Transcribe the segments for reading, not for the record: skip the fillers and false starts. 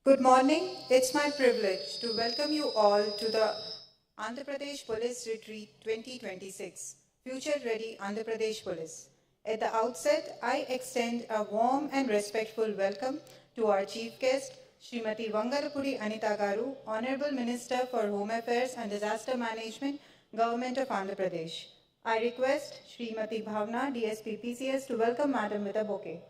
Good morning. It's my privilege to welcome you all to the Andhra Pradesh Police Retreat 2026, Future Ready Andhra Pradesh Police. At the outset, I extend a warm and respectful welcome to our chief guest, Srimati Vangarapudi Anita Garu, Honorable Minister for Home Affairs and Disaster Management, Government of Andhra Pradesh. I request Srimati Bhavna, DSP PCS, to welcome Madam with a bouquet.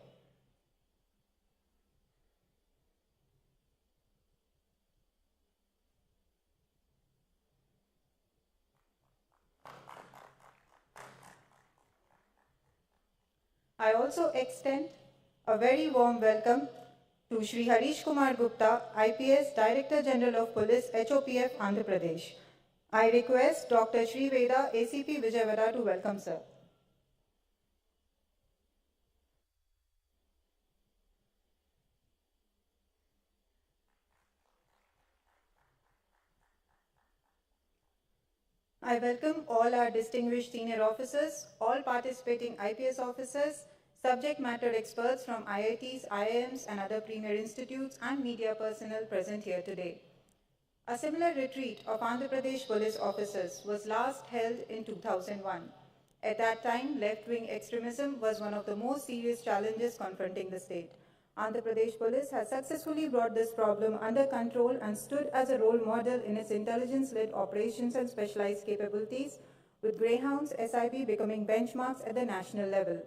I also extend a very warm welcome to Shri Harish Kumar Gupta, IPS Director General of Police, HOPF, Andhra Pradesh. I request Dr. Shri Veda, ACP Vijayawada, to welcome sir. I welcome all our distinguished senior officers, all participating IPS officers, subject matter experts from IITs, IIMs, and other premier institutes, and media personnel present here today. A similar retreat of Andhra Pradesh police officers was last held in 2001. At that time, left-wing extremism was one of the most serious challenges confronting the state. Andhra Pradesh Police has successfully brought this problem under control and stood as a role model in its intelligence-led operations and specialized capabilities, with Greyhounds SIB becoming benchmarks at the national level.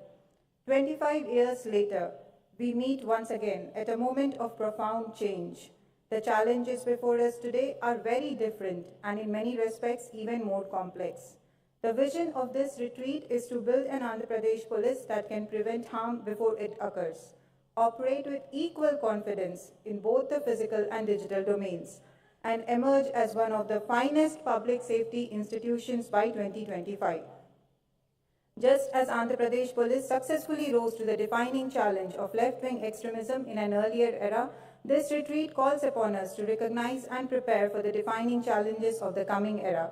25 years later, we meet once again at a moment of profound change. The challenges before us today are very different and in many respects even more complex. The vision of this retreat is to build an Andhra Pradesh police that can prevent harm before it occurs, operate with equal confidence in both the physical and digital domains, and emerge as one of the finest public safety institutions by 2025. Just as Andhra Pradesh Police successfully rose to the defining challenge of left-wing extremism in an earlier era, this retreat calls upon us to recognize and prepare for the defining challenges of the coming era.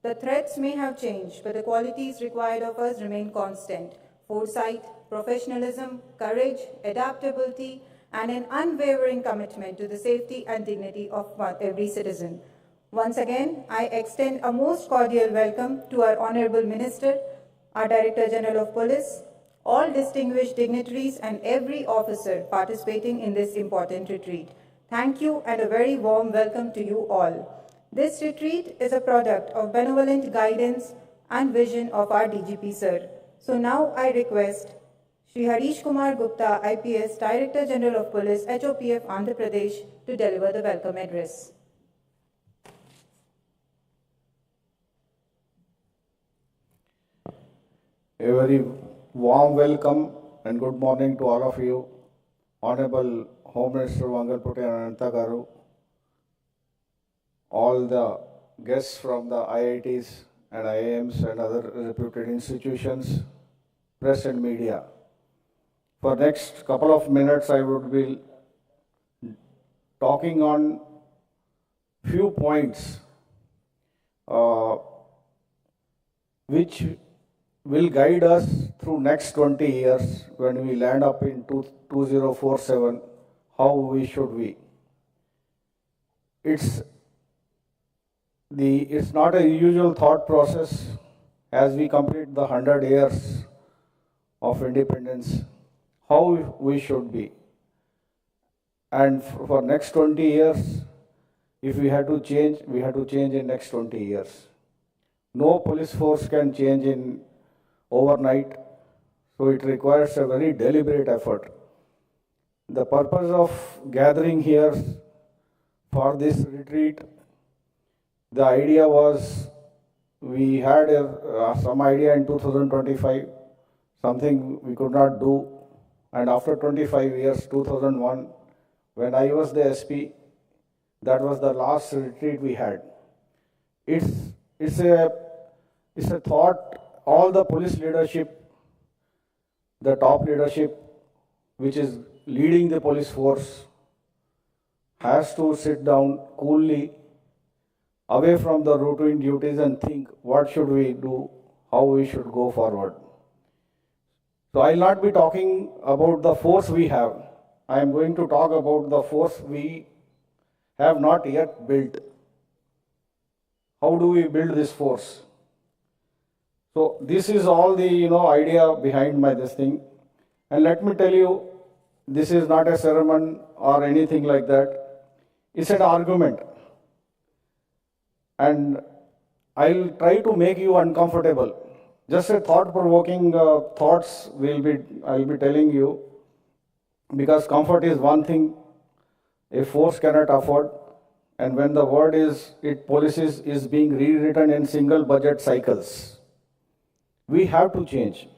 The threats may have changed, but the qualities required of us remain constant: foresight, professionalism, courage, adaptability, and an unwavering commitment to the safety and dignity of every citizen. Once again, I extend a most cordial welcome to our Honorable Minister, our Director General of Police, all distinguished dignitaries, and every officer participating in this important retreat. Thank you and a very warm welcome to you all. This retreat is a product of benevolent guidance and vision of our DGP sir. So now I request Shri Harish Kumar Gupta, IPS Director General of Police, HOPF, Andhra Pradesh, to deliver the welcome address. A very warm welcome and good morning to all of you. Honorable Home Minister Vangarapudi Anita Garu, all the guests from the IITs and IIMs and other reputed institutions, press and media. For next couple of minutes, I would be talking on few points which will guide us through next 20 years when we land up in 2047, how we should be. It's not a usual thought process as we complete the 100 years of independence, how we should be. And for next 20 years, if we had to change, we had to change in next 20 years. No police force can change in overnight, so it requires a very deliberate effort. The purpose of gathering here for this retreat, the idea was we had some idea in 2025, something we could not do, and after 25 years, 2001, when I was the SP, that was the last retreat we had. It's a thought. All the police leadership, the top leadership, which is leading the police force, has to sit down coolly, away from the routine duties, and think what should we do, how we should go forward. So I will not be talking about the force we have. I am going to talk about the force we have not yet built. How do we build this force? So this is all the idea behind my this thing. And let me tell you, this is not a sermon or anything like that. It's an argument. And I'll try to make you uncomfortable. Just a thought-provoking thoughts I'll be telling you, because comfort is one thing a force cannot afford, and when the word policies is being rewritten in single budget cycles, we have to change.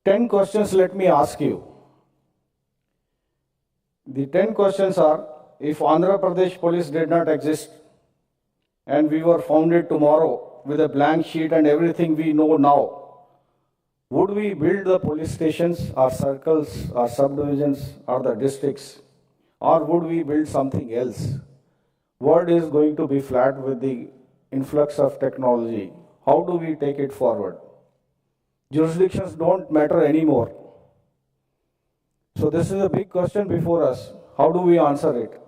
10 questions let me ask you. The 10 questions are, if Andhra Pradesh police did not exist and we were founded tomorrow with a blank sheet and everything we know now, would we build the police stations or circles or subdivisions or the districts, or would we build something else? World is going to be flat with the influx of technology. How do we take it forward? Jurisdictions don't matter anymore. So this is a big question before us. How do we answer it?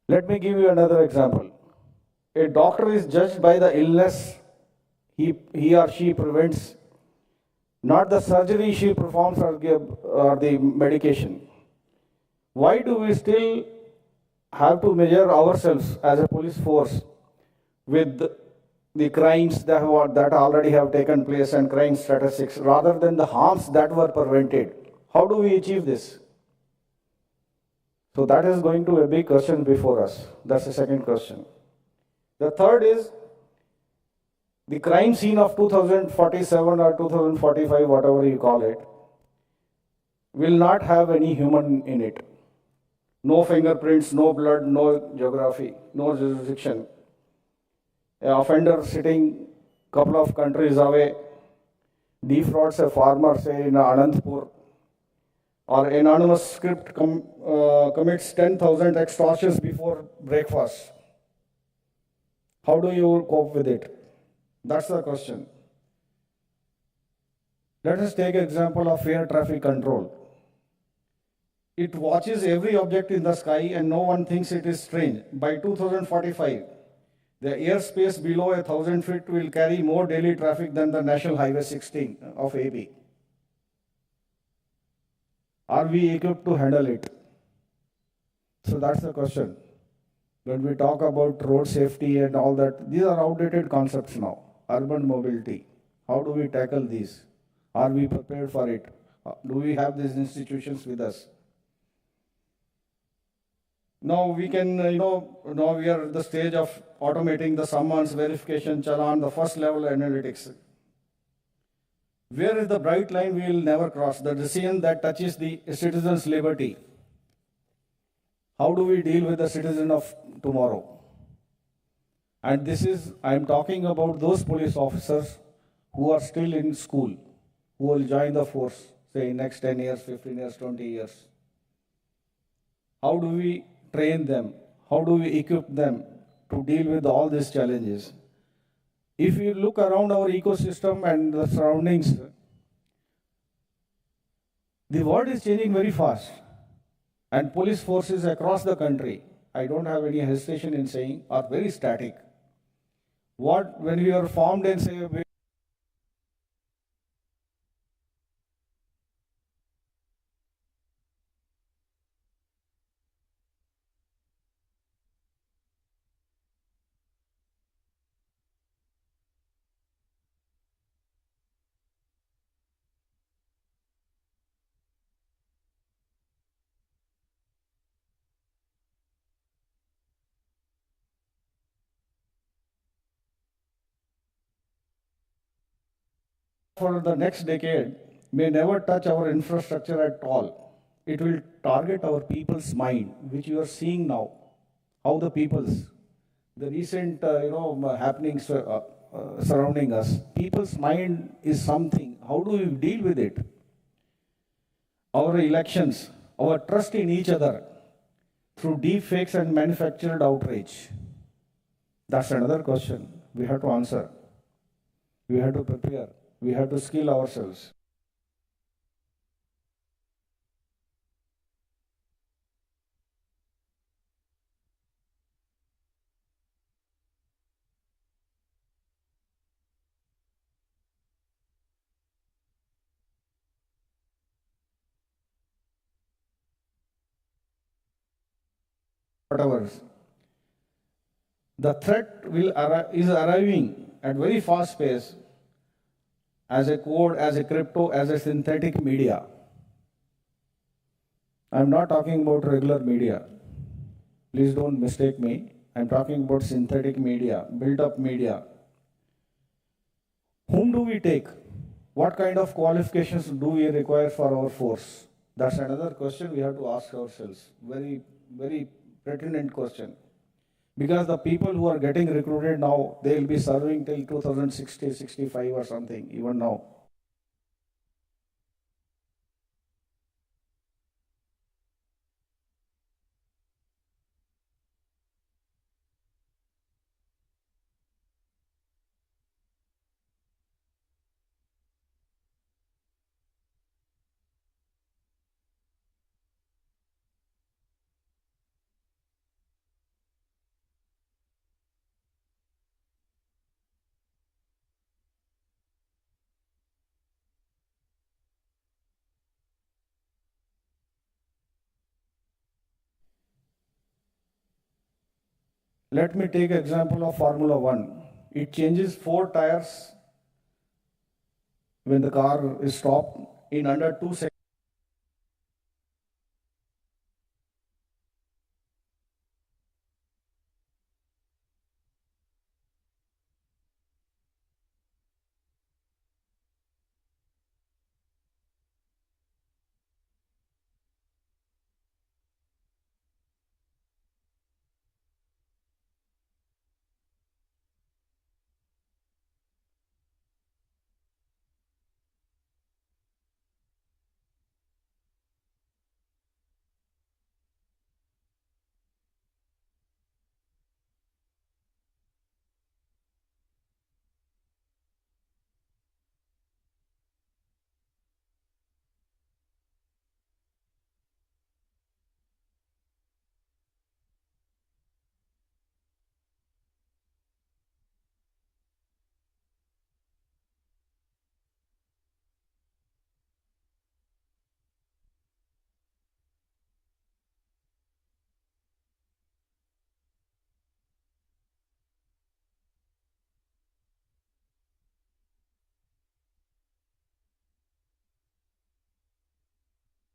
Let me give you another example. A doctor is judged by the illness he or she prevents, not the surgery she performs or the medication. Why do we still have to measure ourselves as a police force with the crimes that already have taken place and crime statistics rather than the harms that were prevented? How do we achieve this? So that is going to be a big question before us. That's the second question. The third is, the crime scene of 2047 or 2045, whatever you call it, will not have any human in it. No fingerprints, no blood, no geography, no jurisdiction. An offender sitting couple of countries away defrauds a farmer, say in Anantapur, or an anonymous script commits 10,000 extortions before breakfast. How do you cope with it? That's the question. Let us take an example of air traffic control. It watches every object in the sky and no one thinks it is strange. By 2045, the airspace below 1,000 feet will carry more daily traffic than the National Highway 16 of AB. Are we equipped to handle it? So that's the question. When we talk about road safety and all that, these are outdated concepts now. Urban mobility. How do we tackle these? Are we prepared for it? Do we have these institutions with us? Now we can, now we are at the stage of automating the summons, verification, challan, the first level analytics. Where is the bright line we will never cross? The decision that touches the citizen's liberty. How do we deal with the citizen of tomorrow? And this is, I am talking about those police officers who are still in school, who will join the force, say, next 10 years, 15 years, 20 years. How do we train them? How do we equip them to deal with all these challenges? If you look around our ecosystem and the surroundings, the world is changing very fast. And police forces across the country, I don't have any hesitation in saying, are very static. When we are formed in, say, for the next decade may never touch our infrastructure at all. It will target our people's mind, which you are seeing now. How the the recent happenings surrounding us, people's mind is something. How do we deal with it? Our elections, our trust in each other through deep fakes and manufactured outrage. That's another question we have to answer. We have to prepare. We have to skill ourselves. whatever. The threat is arriving at very fast pace as a code, as a crypto, as a synthetic media. I'm not talking about regular media. Please don't mistake me. I'm talking about synthetic media, built up media. Whom do we take? What kind of qualifications do we require for our force? That's another question we have to ask ourselves. Very, very pertinent question. Because the people who are getting recruited now, they will be serving till 2060, 65 or something, even now. Let me take example of Formula One. It changes 4 tires when the car is stopped in under 2 seconds.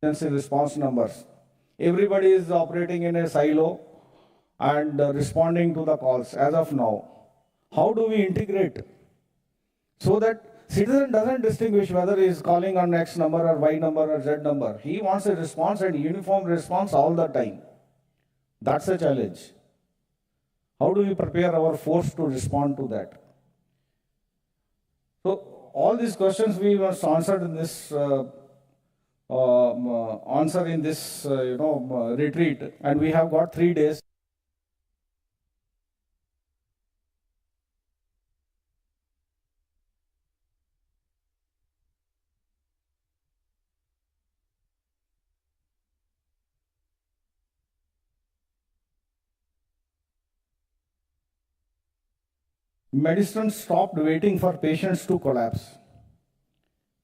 Emergency response numbers. Everybody is operating in a silo and responding to the calls as of now. How do we integrate so that citizen doesn't distinguish whether he is calling on X number or Y number or Z number? He wants a response and uniform response all the time. That's a challenge. How do we prepare our force to respond to that? So all these questions we must answer in this answer in this retreat, and we have got 3 days. Medicine stopped waiting for patients to collapse.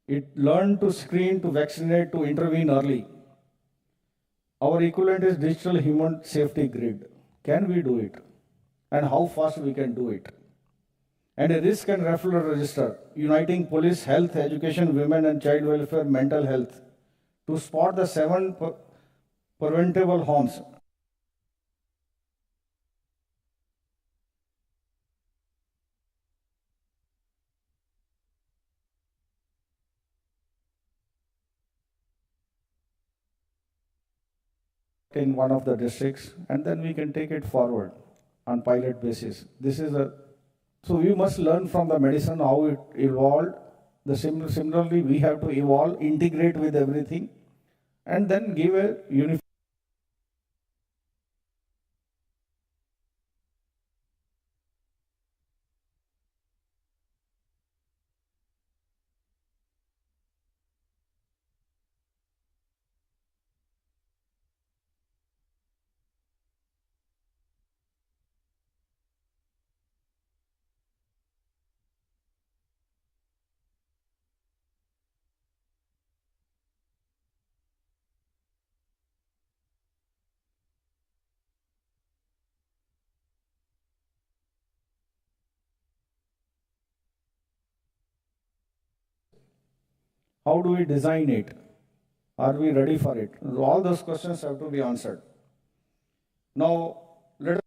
It learned to screen, to vaccinate, to intervene early. Our equivalent is digital human safety grid. Can we do it? And how fast we can do it? And a risk and referral register, uniting police, health, education, women and child welfare, mental health, to spot the 7 preventable harms. In one of the districts, and then we can take it forward on pilot basis. So we must learn from the medicine how it evolved. Similarly, we have to evolve, integrate with everything, and then give a uniform. How do we design it? Are we ready for it? All those questions have to be answered. Now, let us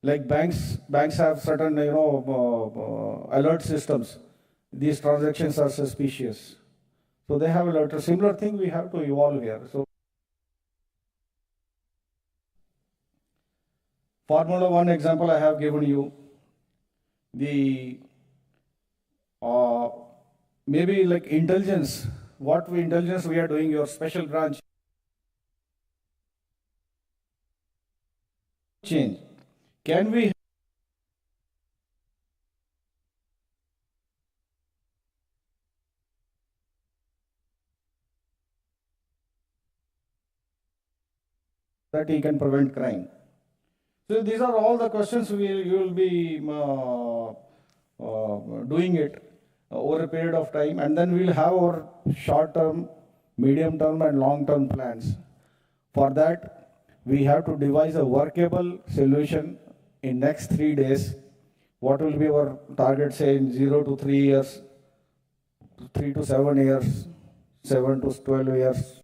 like banks have certain alert systems. These transactions are suspicious, so they have alert. A similar thing we have to evolve here. So Formula One example I have given you. The maybe like intelligence. What intelligence we are doing? Your special branch change. Can we that he can prevent crime? So these are all the questions you will be doing it over a period of time, and then we'll have our short-term, medium-term, and long-term plans. For that, we have to devise a workable solution in next 3 days. What will be our target, say, in 0 to 3 years, 3 to 7 years, 7 to 12 years?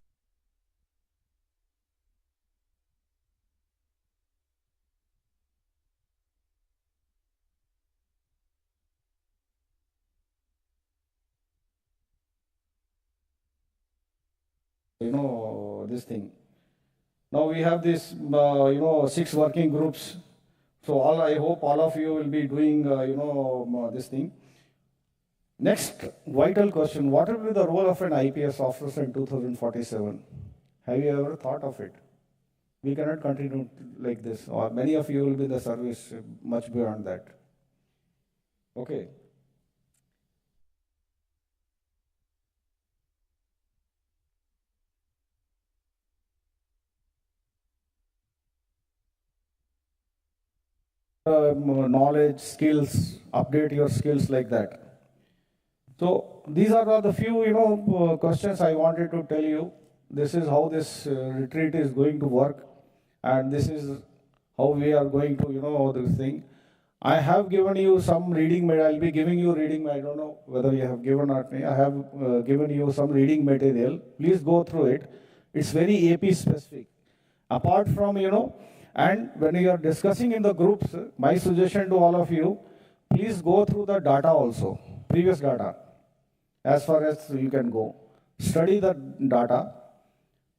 This thing. Now we have this, 6 working groups. So I hope all of you will be doing, this thing. Next vital question: what will be the role of an IPS officer in 2047? Have you ever thought of it? We cannot continue like this. Or many of you will be in the service much beyond that. Okay. Knowledge, skills, update your skills like that. So these are the few, questions I wanted to tell you. This is how this retreat is going to work, and this is how we are going to, this thing. I have given you some reading. I'll be giving you reading. I don't know whether you have given or not. I have given you some reading material. Please go through it. It's very AP specific. Apart from, and when you are discussing in the groups, my suggestion to all of you, please go through the data also, previous data, as far as you can go. Study the data,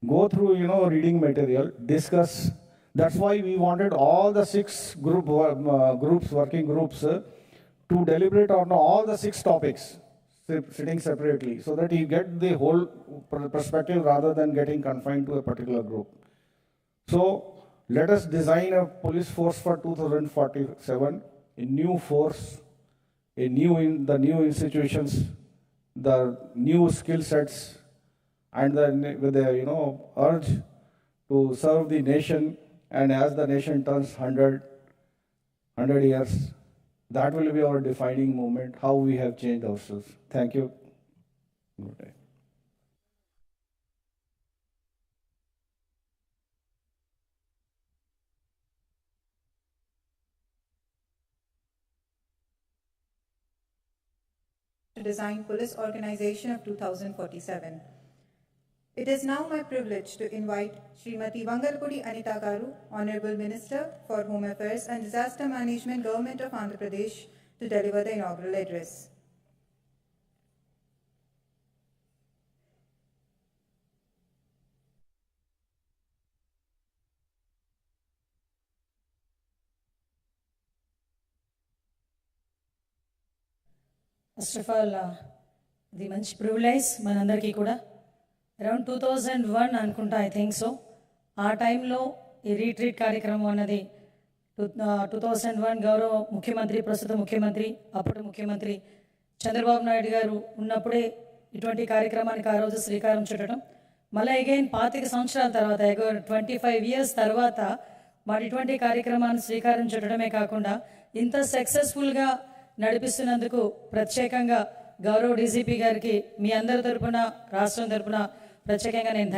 go through, reading material, discuss. That's why we wanted all the 6 working groups, to deliberate on all the 6 topics, sitting separately, so that you get the whole perspective rather than getting confined to a particular group. So let us design a police force for 2047, a new force, the new institutions, the new skill sets, and with the urge to serve the nation. And as the nation turns 100 years, that will be our defining moment, how we have changed ourselves. Thank you. Good day. To design police organization of 2047. It is now my privilege to invite Srimati Vangalpudi Anita Garu, Honorable Minister for Home Affairs and Disaster Management, Government of Andhra Pradesh, to deliver the inaugural address. First of all ఇది మంచి privilege మనందరికీ కూడా. Around 2001 అనుకుంటా, I think so, ఆ టైంలో ఈ retreat కార్యక్రమం అన్నది 2001 గౌరవ ముఖ్యమంత్రి, ప్రస్తుత ముఖ్యమంత్రి, అప్పుడు ముఖ్యమంత్రి చంద్రబాబు నాయుడు గారు ఉన్నప్పుడే ఇటువంటి కార్యక్రమానికి ఆ రోజు శ్రీకారం చుట్టడం, మళ్ళీ అగైన్ 25 సంవత్సరాల తర్వాత 25 years తర్వాత మరి ఇటువంటి కార్యక్రమాన్ని శ్రీకారం చుట్టడమే కాకుండా ఇంత సక్సెస్ఫుల్గా నడిపిస్తున్నందుకు ప్రత్యేకంగా గౌరవ డీజీపీ గారికి మీ అందరి తరపున, రాష్ట్రం తరపున ప్రత్యేకంగా నేను